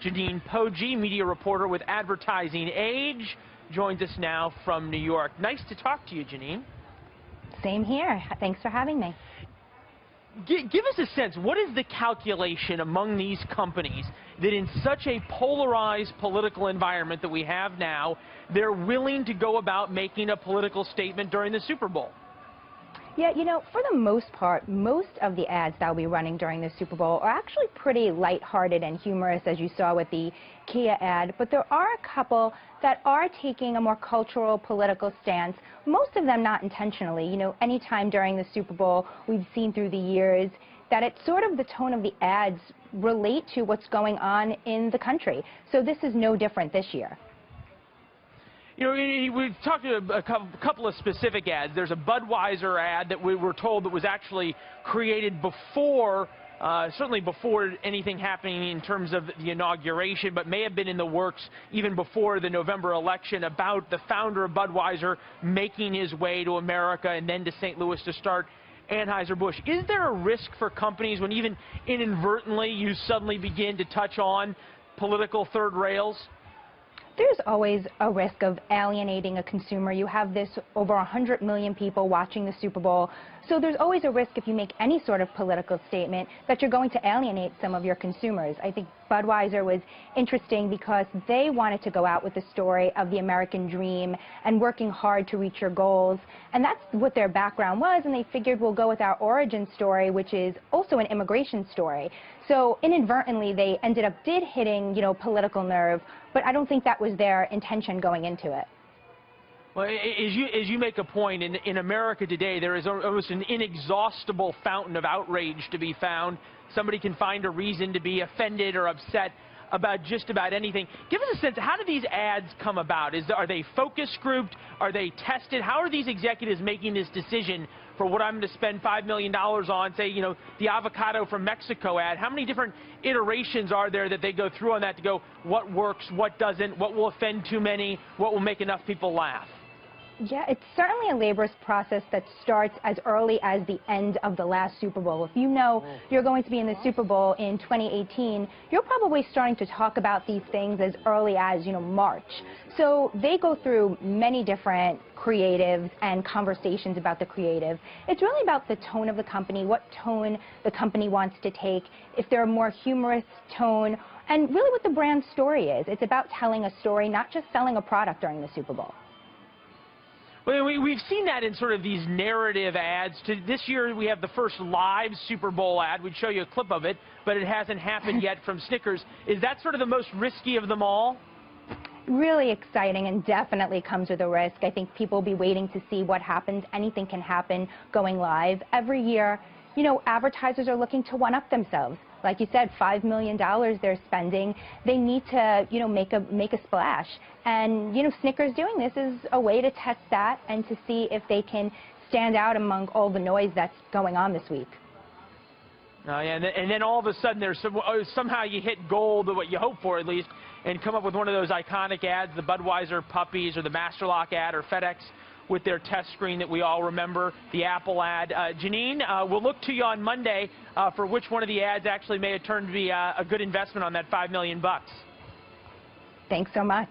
Janine Poggi, media reporter with Advertising Age, joins us now from New York. Nice to talk to you, Janine. Same here. Thanks for having me. Give us a sense, what is the calculation among these companies that in such a polarized political environment that we have now, they're willing to go about making a political statement during the Super Bowl? Yeah, you know, for the most part, most of the ads that will be running during the Super Bowl are actually pretty lighthearted and humorous, as you saw with the Kia ad. But there are a couple that are taking a more cultural, political stance, most of them not intentionally. You know, anytime during the Super Bowl, we've seen through the years that it's sort of the tone of the ads relate to what's going on in the country. So this is no different this year. You know, we've talked to a couple of specific ads. There's a Budweiser ad that we were told that was actually created before, certainly before anything happening in terms of the inauguration, but may have been in the works even before the November election, about the founder of Budweiser making his way to America and then to St. Louis to start Anheuser-Busch. Is there a risk for companies when even inadvertently you suddenly begin to touch on political third rails? There's always a risk of alienating a consumer. You have this over 100 million people watching the Super Bowl. So there's always a risk if you make any sort of political statement that you're going to alienate some of your consumers. I think Budweiser was interesting because they wanted to go out with the story of the American dream and working hard to reach your goals. And that's what their background was, and they figured we'll go with our origin story, which is also an immigration story. So inadvertently, they ended up hitting, you know, political nerve, but I don't think that was their intention going into it. Well, as you make a point, in America today, there is almost an inexhaustible fountain of outrage to be found. Somebody can find a reason to be offended or upset about just about anything. Give us a sense, how do these ads come about? Are they focus grouped? Are they tested? How are these executives making this decision for what I'm going to spend $5 million on, say, you know, the avocado from Mexico ad? How many different iterations are there that they go through on that to go, what works, what doesn't, what will offend too many, what will make enough people laugh? Yeah, it's certainly a laborious process that starts as early as the end of the last Super Bowl. If you know you're going to be in the Super Bowl in 2018, you're probably starting to talk about these things as early as, you know, March. So they go through many different creatives and conversations about the creative. It's really about the tone of the company, what tone the company wants to take, if they're a more humorous tone, and really what the brand story is. It's about telling a story, not just selling a product during the Super Bowl. Well, we've seen that in sort of these narrative ads. This year we have the first live Super Bowl ad. We'd show you a clip of it, but it hasn't happened yet from Snickers. Is that sort of the most risky of them all? Really exciting, and definitely comes with a risk. I think people will be waiting to see what happens. Anything can happen going live. Every year, you know, advertisers are looking to one-up themselves. Like you said, $5 million they're spending. They need to, you know, make a splash. And, you know, Snickers doing this is a way to test that and to see if they can stand out among all the noise that's going on this week. Yeah, and then all of a sudden there's somehow you hit gold, or what you hope for at least, and come up with one of those iconic ads, the Budweiser puppies or the Master Lock ad or FedEx with their test screen that we all remember, the Apple ad. Janine, we'll look to you on Monday for which one of the ads actually may have turned to be a good investment on that $5 million. Thanks so much.